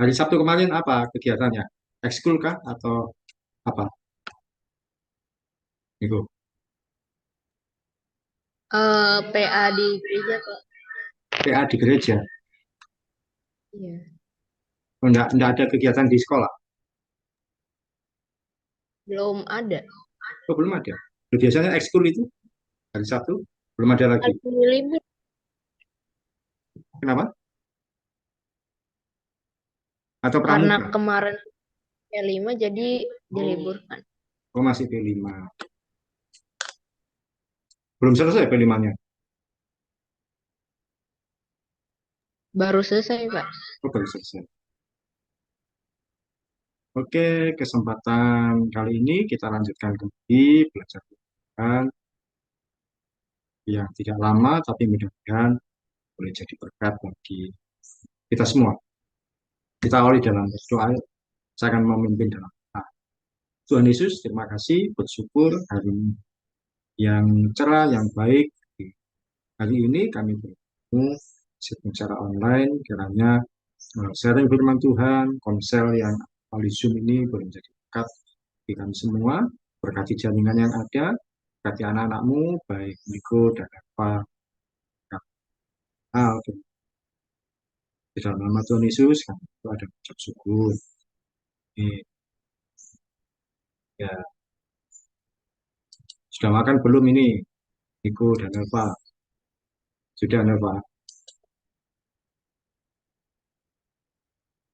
Hari Sabtu kemarin apa kegiatannya? Ekskul kah atau apa? Itu PA di gereja Kak. PA di gereja. Iya. Oh, enggak ada kegiatan di sekolah. Belum ada. Oh, belum ada. Biasanya ekskul itu hari Sabtu belum ada lagi. Hari ini libur Kenapa? Atau karena pramuka? kemarin P5 jadi diliburkan. Oh, masih P5. Belum selesai P5-nya. Baru selesai Pak. Oh, baru selesai. Oke, kesempatan kali ini kita lanjutkan kembali belajar Tuhan yang tidak lama, tapi mudah-mudahan boleh jadi berkat bagi kita semua. Kita awali dalam berdoa. Saya akan memimpin dalam doa. Tuhan Yesus, terima kasih, bersyukur hari ini yang cerah, yang baik. Hari ini kami bertemu secara online, kiranya sharing firman Tuhan, konsel yang melalui Zoom ini boleh menjadi berkat bagi kami semua, berkati jaringan yang ada, berkati anak-anakmu, baik Niko dan Eva, di dalam nama Tuhan Yesus, kami itu ada ucap syukur. Ini, ya, sudah makan belum ini, Niko dan Eva? Sudah, Eva?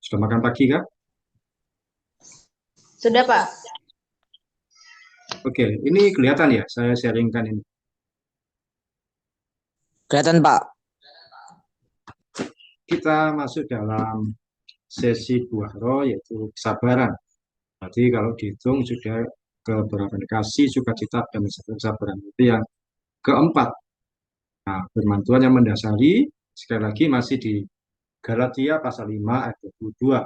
Sudah makan pagi, Kak? Sudah Pak. Oke, ini kelihatan ya, saya sharingkan ini. Kelihatan Pak. Kita masuk dalam sesi buah roh, yaitu kesabaran. Jadi kalau dihitung sudah ke berapa kasih, sukacita, dan kesabaran. Itu yang keempat. Nah, firman Tuhan yang mendasari, sekali lagi masih di Galatia pasal 5 ayat 22.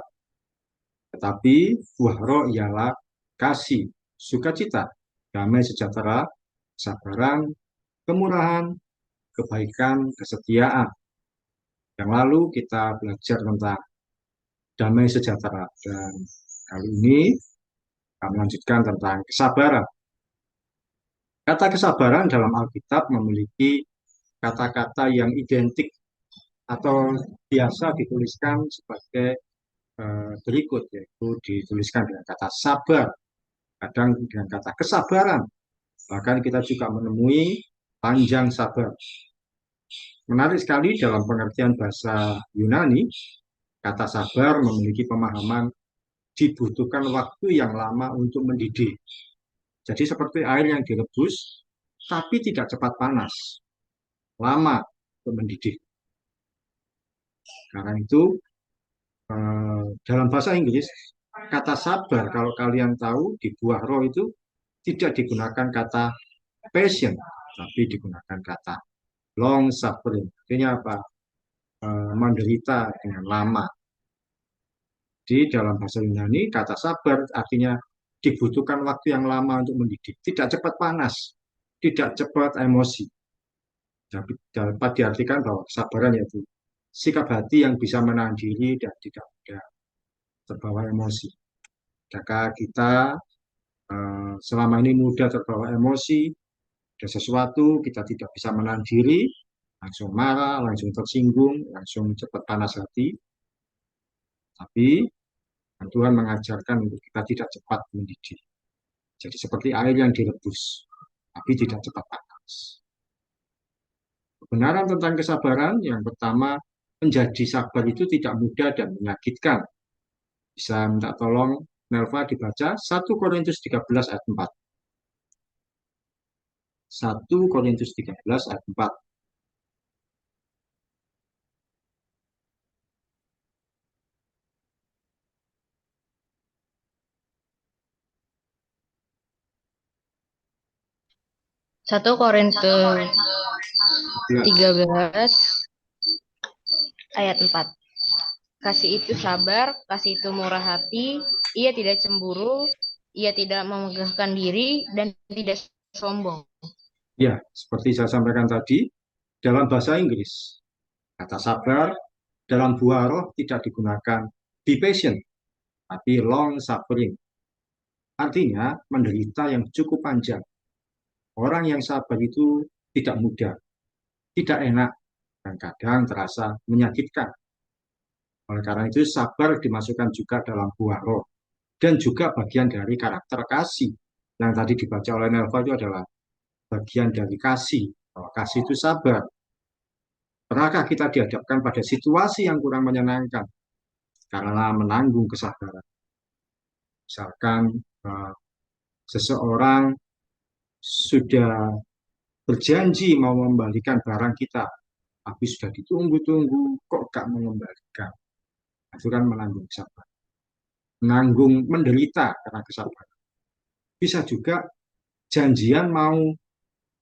Tetapi buah roh ialah kasih, sukacita, damai sejahtera, kesabaran, kemurahan, kebaikan, kesetiaan. Yang lalu kita belajar tentang damai sejahtera. Dan kali ini kami lanjutkan tentang kesabaran. Kata kesabaran dalam Alkitab memiliki kata-kata yang identik atau biasa dituliskan sebagai berikut, yaitu dituliskan dengan kata sabar, kadang dengan kata kesabaran. Bahkan kita juga menemui panjang sabar. Menarik sekali dalam pengertian bahasa Yunani, kata sabar memiliki pemahaman dibutuhkan waktu yang lama untuk mendidih. Jadi seperti air yang direbus, tapi tidak cepat panas, lama untuk mendidih. Karena itu, dalam bahasa Inggris, kata sabar, kalau kalian tahu, di buah roh itu tidak digunakan kata patient, tapi digunakan kata long suffering. Artinya apa? Menderita dengan lama. Di dalam bahasa Yunani, kata sabar artinya dibutuhkan waktu yang lama untuk mendidih. Tidak cepat panas, tidak cepat emosi. Dapat diartikan bahwa kesabaran yaitu sikap hati yang bisa menahan diri dan tidak mudah terbawa emosi. Jika kita selama ini mudah terbawa emosi, ada sesuatu kita tidak bisa menahan diri, langsung marah, langsung tersinggung, langsung cepat panas hati. Tapi Tuhan mengajarkan untuk kita tidak cepat mendidih. Jadi seperti air yang direbus, tapi tidak cepat panas. Kebenaran tentang kesabaran, yang pertama, menjadi sabar itu tidak mudah dan menyakitkan. Bisa minta tolong Nelva dibaca 1 Korintus 13 ayat 4. 1 Korintus 13 ayat 4. 1 Korintus 13. 13 ayat 4. Kasih itu sabar, kasih itu murah hati, ia tidak cemburu, ia tidak memegahkan diri dan tidak sombong. Ya, seperti saya sampaikan tadi, dalam bahasa Inggris, kata sabar dalam buah roh tidak digunakan Be patient, tapi long suffering. Artinya menderita yang cukup panjang. Orang yang sabar itu tidak mudah, tidak enak, dan kadang terasa menyakitkan. Oleh karena itu, sabar dimasukkan juga dalam buah roh dan juga bagian dari karakter kasih. Yang tadi dibaca oleh Nelva itu adalah bagian dari kasih. Bahwa kasih itu sabar. Pernahkah kita dihadapkan pada situasi yang kurang menyenangkan karena menanggung kesabaran? Misalkan seseorang sudah berjanji mau mengembalikan barang kita, tapi sudah ditunggu-tunggu, kok gak mengembalikan? Itu kan menanggung sabar. Menanggung menderita karena kesabaran. Bisa juga janjian mau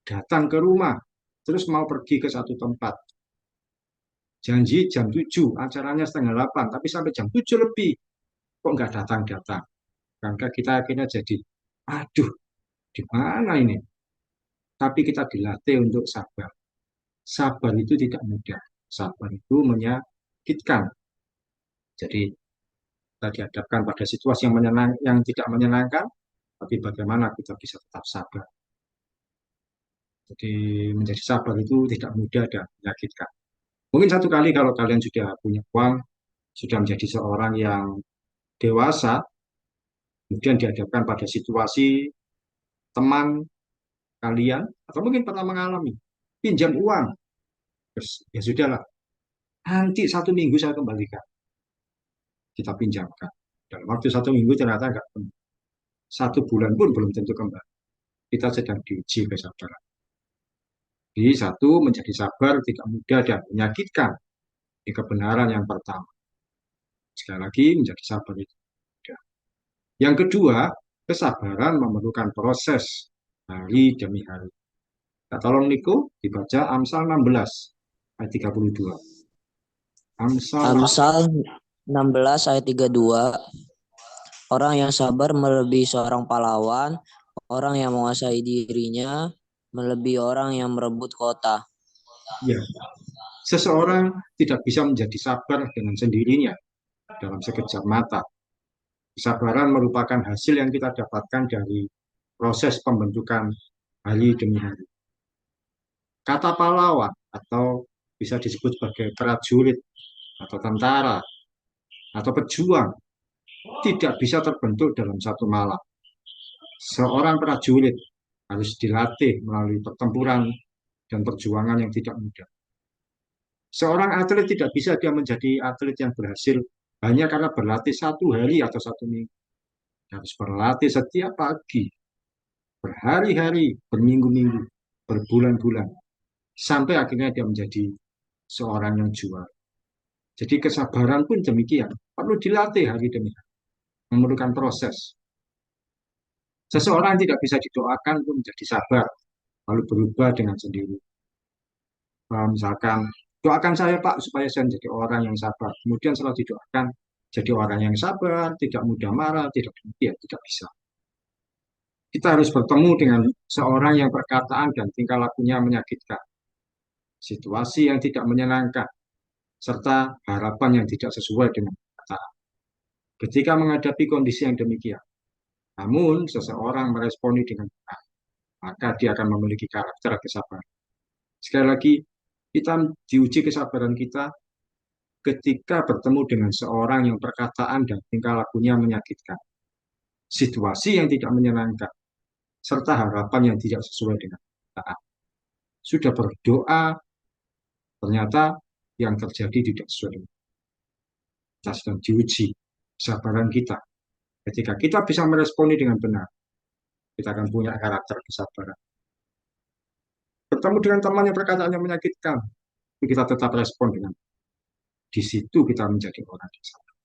datang ke rumah, terus mau pergi ke satu tempat. Janji jam 7, acaranya setengah 8, tapi sampai jam 7 lebih, kok nggak datang-datang? Maka kita akhirnya jadi, aduh, di mana ini? Tapi kita dilatih untuk sabar. Sabar itu tidak mudah. Sabar itu menyakitkan. Jadi kita dihadapkan pada situasi yang tidak menyenangkan, tapi bagaimana kita bisa tetap sabar. Jadi menjadi sabar itu tidak mudah dan menyakitkan. Mungkin satu kali kalau kalian sudah punya uang, sudah menjadi seorang yang dewasa, kemudian dihadapkan pada situasi teman kalian, atau mungkin pernah mengalami, pinjam uang, terus ya sudahlah, nanti 1 minggu saya kembalikan, kita pinjamkan. Dalam waktu 1 minggu ternyata nggak kembali. 1 bulan pun belum tentu kembali. Kita sedang diuji kesabaran. Jadi satu, menjadi sabar tidak mudah dan menyakitkan. Ini kebenaran yang pertama. Sekali lagi, menjadi sabar itu mudah. Yang kedua, kesabaran memerlukan proses hari demi hari. Nah, tolong Niko dibaca Amsal 16 ayat 32. Amsal Amsal 16 ayat 32. Orang yang sabar melebihi seorang pahlawan, orang yang menguasai dirinya melebihi orang yang merebut kota. Ya, seseorang tidak bisa menjadi sabar dengan sendirinya dalam sekejap mata. Kesabaran merupakan hasil yang kita dapatkan dari proses pembentukan hari demi hari. Kata pahlawan atau bisa disebut sebagai prajurit atau tentara atau pejuang tidak bisa terbentuk dalam satu malam. Seorang prajurit harus dilatih melalui pertempuran dan perjuangan yang tidak mudah. Seorang atlet tidak bisa dia menjadi atlet yang berhasil hanya karena berlatih 1 hari atau 1 minggu. Dia harus berlatih setiap pagi, berhari-hari, berminggu-minggu, berbulan-bulan, sampai akhirnya dia menjadi seorang yang juara. Jadi kesabaran pun demikian, perlu dilatih hari demi hari, memerlukan proses. Seseorang tidak bisa didoakan untuk menjadi sabar, lalu berubah dengan sendiri. Misalkan, doakan saya Pak supaya saya menjadi orang yang sabar. Kemudian setelah didoakan, jadi orang yang sabar, tidak mudah marah, tidak demikian, tidak bisa. Kita harus bertemu dengan seorang yang perkataan dan tingkah lakunya menyakitkan, situasi yang tidak menyenangkan, serta harapan yang tidak sesuai dengan perkataan. Ketika menghadapi kondisi yang demikian, namun seseorang meresponi dengan benar, maka dia akan memiliki karakter kesabaran. Sekali lagi, kita diuji kesabaran kita ketika bertemu dengan seorang yang perkataan dan tingkah lakunya menyakitkan, situasi yang tidak menyenangkan, serta harapan yang tidak sesuai dengan kenyataan. Sudah berdoa, ternyata yang terjadi tidak sesuai dengan kita. Sedang diuji kesabaran kita. Ketika kita bisa meresponi dengan benar, kita akan punya karakter kesabaran. Bertemu dengan teman yang perkataannya menyakitkan, kita tetap respon dengan di situ kita menjadi orang yang sabar.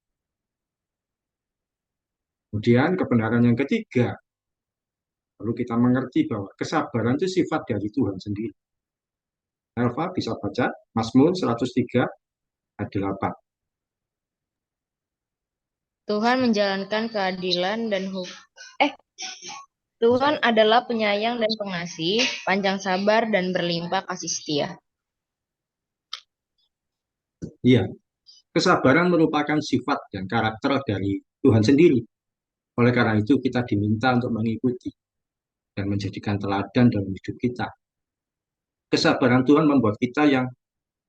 Kemudian kebenaran yang ketiga, perlu kita mengerti bahwa kesabaran itu sifat dari Tuhan sendiri. Elva bisa baca Mazmur 103 ayat 8. Tuhan menjalankan keadilan dan Tuhan adalah penyayang dan pengasih, panjang sabar dan berlimpah kasih setia. Iya, Kesabaran merupakan sifat dan karakter dari Tuhan sendiri. Oleh karena itu, kita diminta untuk mengikuti dan menjadikan teladan dalam hidup kita. Kesabaran Tuhan membuat kita yang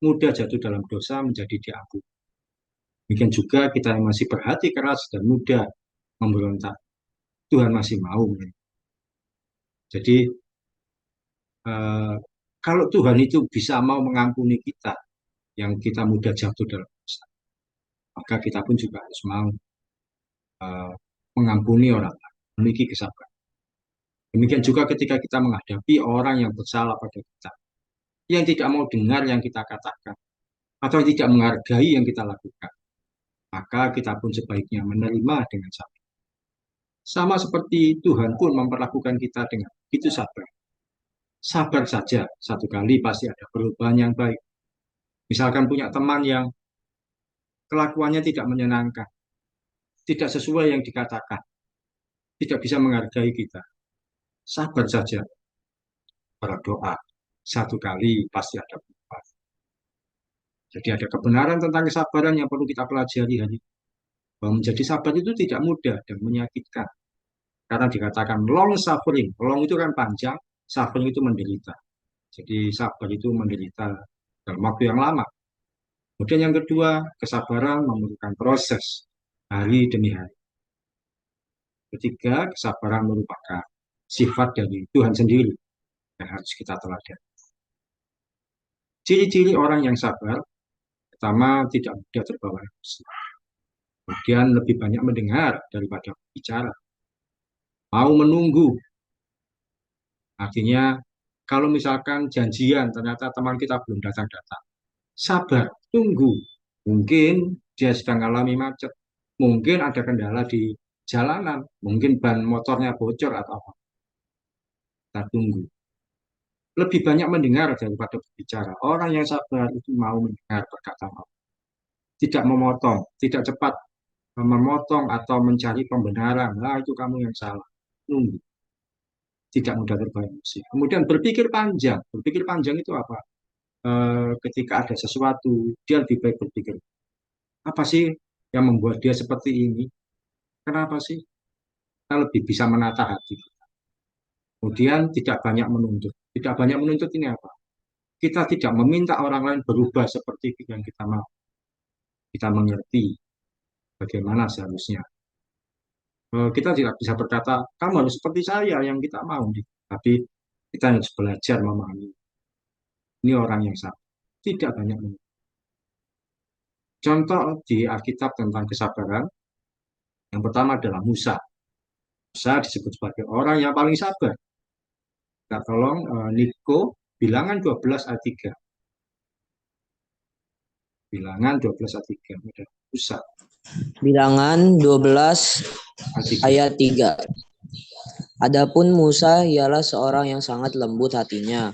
mudah jatuh dalam dosa menjadi diampuni. Demikian juga kita yang masih berhati keras dan mudah memberontak, Tuhan masih mau. Jadi eh, kalau Tuhan itu bisa mau mengampuni kita yang kita mudah jatuh dalam dosa, maka kita pun juga harus mau eh, mengampuni orang lain, memiliki kesabaran. Demikian juga ketika kita menghadapi orang yang bersalah pada kita, yang tidak mau dengar yang kita katakan, atau tidak menghargai yang kita lakukan, maka kita pun sebaiknya menerima dengan sabar. Sama seperti Tuhan pun memperlakukan kita dengan itu sabar. Sabar saja, satu kali pasti ada perubahan yang baik. Misalkan punya teman yang kelakuannya tidak menyenangkan, tidak sesuai yang dikatakan, tidak bisa menghargai kita. Sabar saja, berdoa. Satu kali pasti ada perubahan. Jadi ada kebenaran tentang kesabaran yang perlu kita pelajari hari ini. Bahwa menjadi sabar itu tidak mudah dan menyakitkan. Karena dikatakan long suffering. Long itu kan panjang, suffering itu menderita. Jadi sabar itu menderita dalam waktu yang lama. Kemudian yang kedua, kesabaran memerlukan proses hari demi hari. Ketiga, kesabaran merupakan sifat dari Tuhan sendiri yang harus kita teladan. Ciri-ciri orang yang sabar, pertama tidak mudah terbawa emosi. Kemudian lebih banyak mendengar daripada bicara. Mau menunggu, artinya kalau misalkan janjian ternyata teman kita belum datang-datang. Sabar, tunggu. Mungkin dia sedang mengalami macet. Mungkin ada kendala di jalanan. Mungkin ban motornya bocor atau apa. Kita tunggu. Lebih banyak mendengar daripada berbicara. Orang yang sabar itu mau mendengar perkataan Allah. Tidak memotong, tidak cepat memotong atau mencari pembenaran. Nah, itu kamu yang salah. Tunggu. Tidak mudah terbawa emosi. Kemudian berpikir panjang. Berpikir panjang itu apa? Ketika ada sesuatu, dia lebih baik berpikir, apa sih yang membuat dia seperti ini? Kenapa sih? Kita lebih bisa menata hati. Kemudian tidak banyak menuntut. Tidak banyak menuntut ini apa? Kita tidak meminta orang lain berubah seperti yang kita mau. Kita mengerti bagaimana seharusnya. Kita tidak bisa berkata, kamu harus seperti saya yang kita mau. Tapi kita harus belajar memahami. Ini orang yang sabar. Tidak banyak menuntut. Contoh di Alkitab tentang kesabaran, yang pertama adalah Musa. Musa disebut sebagai orang yang paling sabar. Kita tolong Niko, bilangan 12 ayat 3. Bilangan 12 ayat 3. Ada Musa. Bilangan 12 ayat 3. Adapun Musa ialah seorang yang sangat lembut hatinya,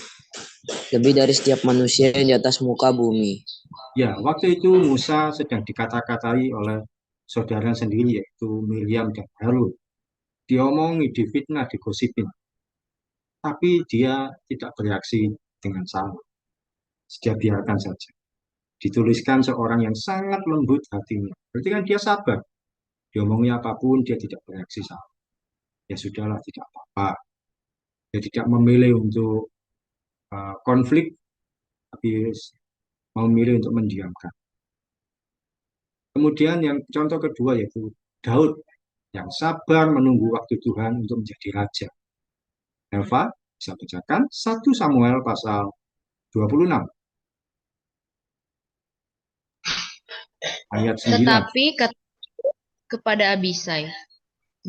lebih dari setiap manusia yang di atas muka bumi. Ya, waktu itu Musa sedang dikata-katai oleh saudara sendiri, yaitu Miriam dan Harun. Diomongi, difitnah, digosipin. Tapi dia tidak bereaksi dengan salah. Dia biarkan saja. Dituliskan seorang yang sangat lembut hatinya. Berarti kan dia sabar. Diomongi apapun, dia tidak bereaksi salah. Ya sudahlah, tidak apa-apa. Dia tidak memilih untuk konflik, tapi memilih untuk mendiamkan. Kemudian yang contoh kedua yaitu Daud yang sabar menunggu waktu Tuhan untuk menjadi raja. Eva bisa bacakan 1 Samuel pasal 26 ayat 9. Tetapi kepada Abisai,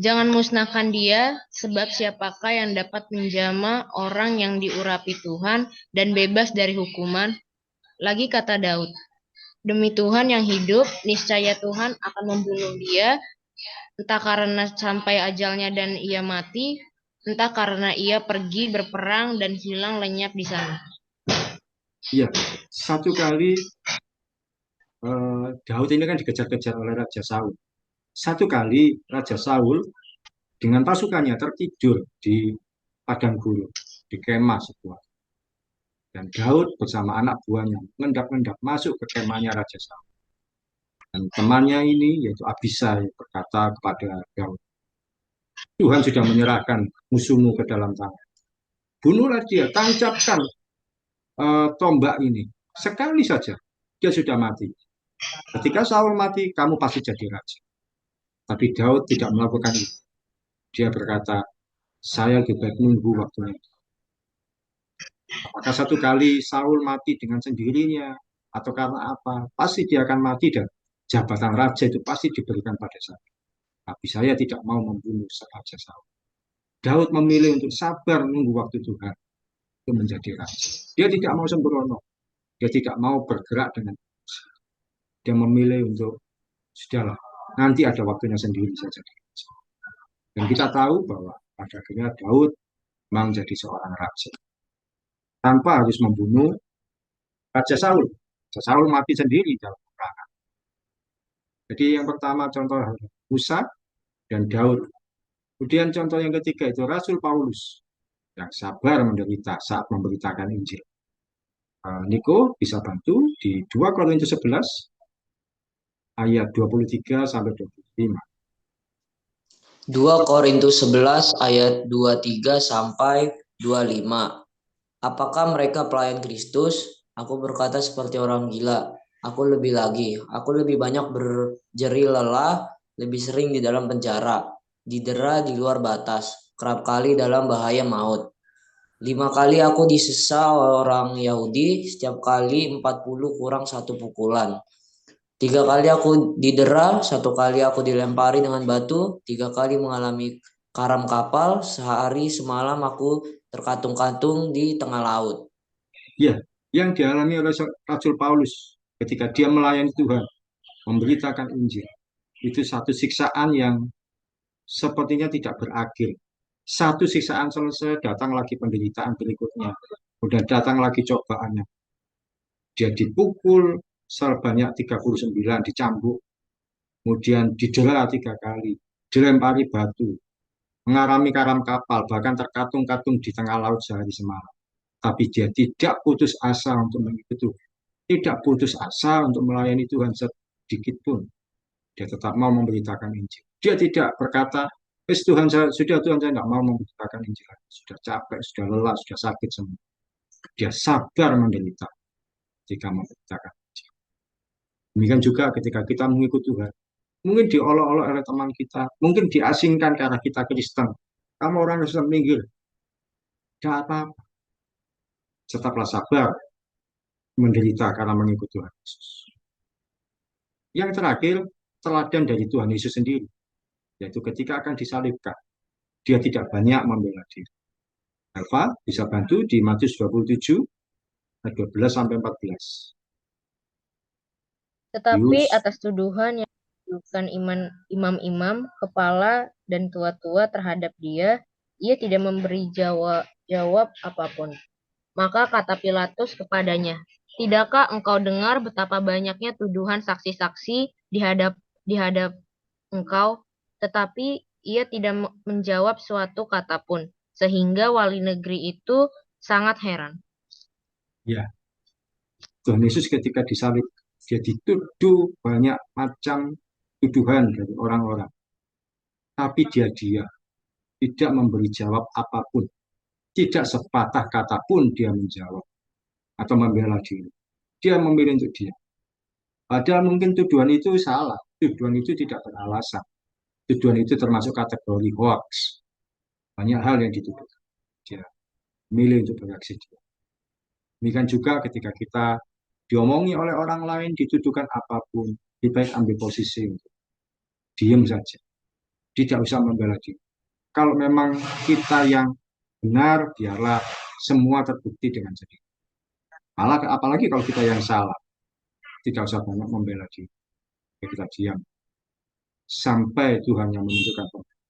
jangan musnahkan dia, sebab siapakah yang dapat menjamah orang yang diurapi Tuhan dan bebas dari hukuman? Lagi kata Daud, demi Tuhan yang hidup, niscaya Tuhan akan membunuh dia, entah karena sampai ajalnya dan ia mati, entah karena ia pergi berperang dan hilang lenyap di sana. Iya, satu kali Daud ini kan dikejar-kejar oleh Raja Saul. Satu kali Raja Saul dengan pasukannya tertidur di padang gurun, di kemah sebuah. Dan Daud bersama anak buahnya mengendap-endap masuk ke kemahnya Raja Saul. Dan temannya ini, yaitu Abisai, berkata kepada Daud, Tuhan sudah menyerahkan musuhmu ke dalam tangan. Bunuhlah dia, tancapkan tombak ini. Sekali saja, dia sudah mati. Ketika Saul mati, kamu pasti jadi raja. Tapi Daud tidak melakukan itu. Dia berkata, saya lebih baik nunggu waktunya. Apakah satu kali Saul mati dengan sendirinya, atau karena apa? Pasti dia akan mati dan jabatan raja itu pasti diberikan pada saya. Tapi saya tidak mau membunuh Raja Saul. Daud memilih untuk sabar menunggu waktu Tuhan untuk menjadi raja. Dia tidak mau sembrono. Dia tidak mau bergerak dengan dia memilih untuk sudahlah, nanti ada waktunya sendiri saja. Dan kita tahu bahwa pada akhirnya Daud memang menjadi seorang raja tanpa harus membunuh Raja Saul. Raja Saul mati sendiri dalam peperangan. Jadi yang pertama contoh Musa dan Daud. Kemudian contoh yang ketiga itu Rasul Paulus yang sabar menderita saat memberitakan Injil. Niko bisa bantu di 2 Korintus 11 ayat 23 sampai 25. 2 Korintus 11 ayat 23 sampai 25. Apakah mereka pelayan Kristus? Aku berkata seperti orang gila. Aku lebih lagi. Aku lebih banyak berjeri lelah, lebih sering di dalam penjara, didera di luar batas, kerap kali dalam bahaya maut. 5 kali aku disesa orang Yahudi, setiap kali 40 kurang 1 pukulan. 3 kali aku didera, 1 kali aku dilempari dengan batu, 3 kali mengalami karam kapal, sehari semalam aku terkatung-katung di tengah laut. Ya, yang dialami oleh Rasul Paulus ketika dia melayani Tuhan, memberitakan Injil, itu satu siksaan yang sepertinya tidak berakhir. Satu siksaan selesai, datang lagi penderitaan berikutnya. Udah datang lagi cobaannya. Dia dipukul sebanyak 39, dicambuk. Kemudian didera 3 kali, dilempari batu, mengalami karam kapal, bahkan terkatung-katung di tengah laut sehari semalam. Tapi dia tidak putus asa untuk mengikuti, tidak putus asa untuk melayani Tuhan sedikit pun. Dia tetap mau memberitakan Injil. Dia tidak berkata, Tuhan saya, sudah Tuhan saya tidak mau memberitakan Injil. Sudah capek, sudah lelah, sudah sakit semua. Dia sabar menderita jika memberitakan Injil. Demikian juga ketika kita mengikuti Tuhan. Mungkin diolok-olok oleh teman kita, mungkin diasingkan karena kita Kristen. Kamu orang Kristen minggir. Tidak apa-apa. Tetaplah sabar menderita karena mengikuti Tuhan Yesus. Yang terakhir, teladan dari Tuhan Yesus sendiri. Yaitu ketika akan disalibkan, dia tidak banyak membela diri. Alfa bisa bantu di Matius 27 ayat 12 sampai 14. Tetapi atas tuduhan yang dituduhkan imam-imam, kepala, dan tua-tua terhadap dia, ia tidak memberi jawab apapun. Maka kata Pilatus kepadanya, tidakkah engkau dengar betapa banyaknya tuduhan saksi-saksi di hadap engkau? Tetapi ia tidak menjawab suatu kata pun, sehingga wali negeri itu sangat heran. Ya, Tuhan Yesus ketika disalib, dia dituduh banyak macam tuduhan dari orang-orang. Tapi dia tidak memberi jawab apapun. Tidak sepatah kata pun dia menjawab atau membela diri. Dia memilih untuk diam. Padahal mungkin tuduhan itu salah. Tuduhan itu tidak beralasan. Tuduhan itu termasuk kategori hoax. Banyak hal yang dituduh. Dia memilih untuk bereaksi. Demikian juga ketika kita diomongi oleh orang lain, dituduhkan apapun, lebih baik ambil posisi untuk diam saja. Tidak usah membela diri. Kalau memang kita yang benar, biarlah semua terbukti dengan jernih. Apalagi kalau kita yang salah, tidak usah banyak membela diri. Kita diam sampai Tuhan yang menunjukkan pembenaran.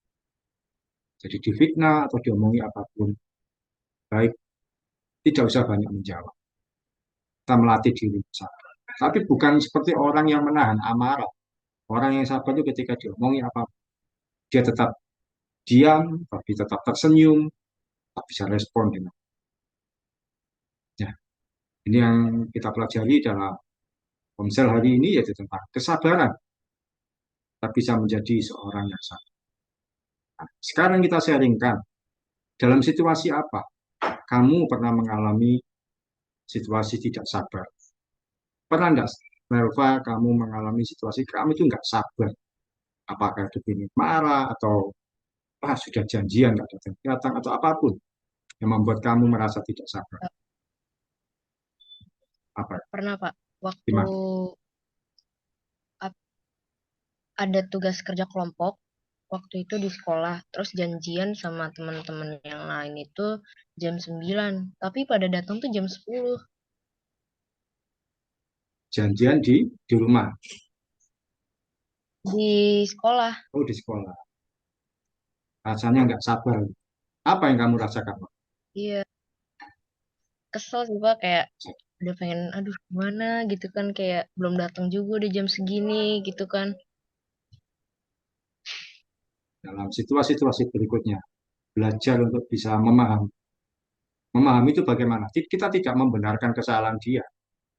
Jadi difitnah atau diomongi apapun, baik tidak usah banyak menjawab. Kita melatih diri sabar. Tapi bukan seperti orang yang menahan amarah. Orang yang sabar itu ketika diomongi apapun, dia tetap diam, tapi tetap tersenyum, tak bisa respon dengan. Ya, ini yang kita pelajari dalam Ponsel hari ini yaitu tentang kesabaran. Kita bisa menjadi seorang yang sabar. Nah, sekarang kita sharingkan, dalam situasi apa kamu pernah mengalami situasi tidak sabar? Pernah nggak, Melva, kamu mengalami situasi kamu itu nggak sabar? Apakah itu ini marah atau sudah janjian nggak datang atau apapun yang membuat kamu merasa tidak sabar? Apa? Pernah, Pak, waktu Gimana? ap- ada tugas kerja kelompok, waktu itu di sekolah, terus janjian sama teman-teman yang lain itu jam 9, tapi pada datang tuh jam 10 Janjian di rumah, di sekolah. oh di sekolah. Rasanya nggak sabar. Apa yang kamu rasakan, Pak? Iya, kesel sih, Pak, kayak udah pengen, aduh gimana gitu kan, kayak belum datang juga di jam segini gitu kan. Dalam situasi-situasi berikutnya, belajar untuk bisa memahami. Memahami itu bagaimana? Kita tidak membenarkan kesalahan dia,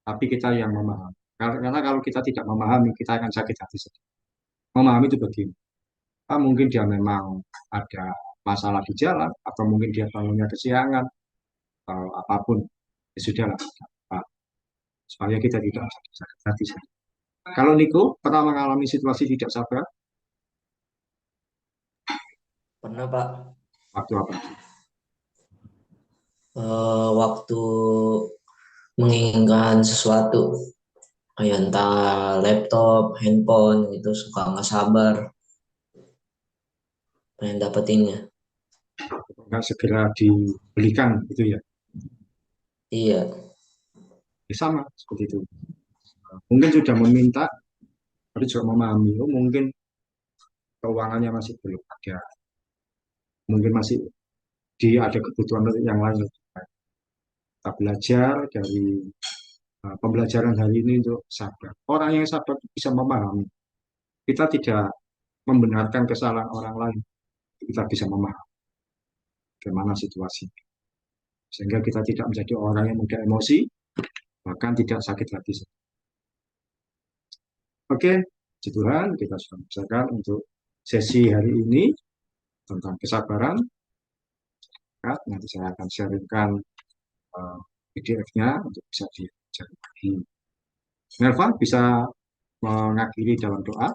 tapi kita yang memahami. Karena kalau kita tidak memahami, kita akan sakit hati sendiri. Memahami itu begini. Mungkin dia memang ada masalah di jalan, atau mungkin dia bangunnya kesiangan, atau apapun. Ya sudahlah, Pak, supaya kita tidak sakit hati sendiri. Kalau Niko pernah mengalami situasi tidak sabar, Pernah, Pak. waktu apa? Waktu menginginkan sesuatu, kayak entah laptop, handphone, itu suka nggak sabar pengen dapetinnya. Nggak segera dibelikan, gitu ya. Iya, Ya, sama seperti itu. Mungkin sudah meminta, tapi juga memahami. Oh, mungkin keuangannya masih belum ada. Mungkin masih ada kebutuhan yang lain. Kita belajar dari pembelajaran hari ini untuk sabar. Orang yang sabar bisa memahami. Kita tidak membenarkan kesalahan orang lain. Kita bisa memahami bagaimana situasi. Sehingga kita tidak menjadi orang yang mudah emosi, bahkan tidak sakit hati. Oke, puji Tuhan, kita sudah selesai untuk sesi hari ini tentang kesabaran. Ya, nanti saya akan sharingkan PDF-nya untuk bisa dicari lagi. Nelva bisa mengakhiri dalam doa?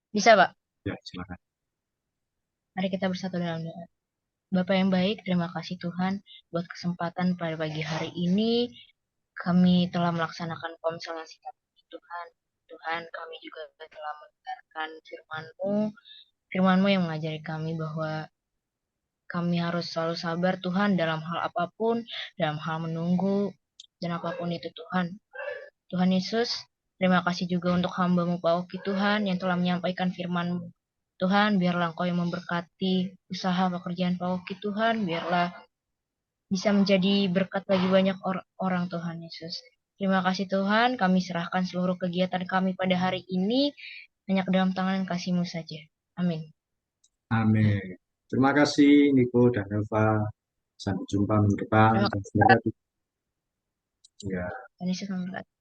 Bisa, Pak. Ya, silakan. Mari kita bersatu dalam doa. Bapak yang baik, terima kasih Tuhan buat kesempatan pada pagi hari ini. Kami telah melaksanakan komsel yang singkat ini, Tuhan. Tuhan, kami juga telah mendengarkan firman-Mu, firman-Mu yang mengajari kami bahwa kami harus selalu sabar, Tuhan, dalam hal apapun, dalam hal menunggu, dan apapun itu, Tuhan. Tuhan Yesus, terima kasih juga untuk hamba-Mu Pak Oki, Tuhan, yang telah menyampaikan firman-Mu. Tuhan, biarlah Engkau yang memberkati usaha pekerjaan Pak Oki, Tuhan. Biarlah bisa menjadi berkat bagi banyak orang, Tuhan Yesus. Terima kasih Tuhan, kami serahkan seluruh kegiatan kami pada hari ini hanya ke dalam tangan kasih-Mu saja. Amin. Amin. Terima kasih Niko dan Nelva. Sampai jumpa minggu depan. Terima Dan kasih. semoga ya. Tuhan Yesus memberkati.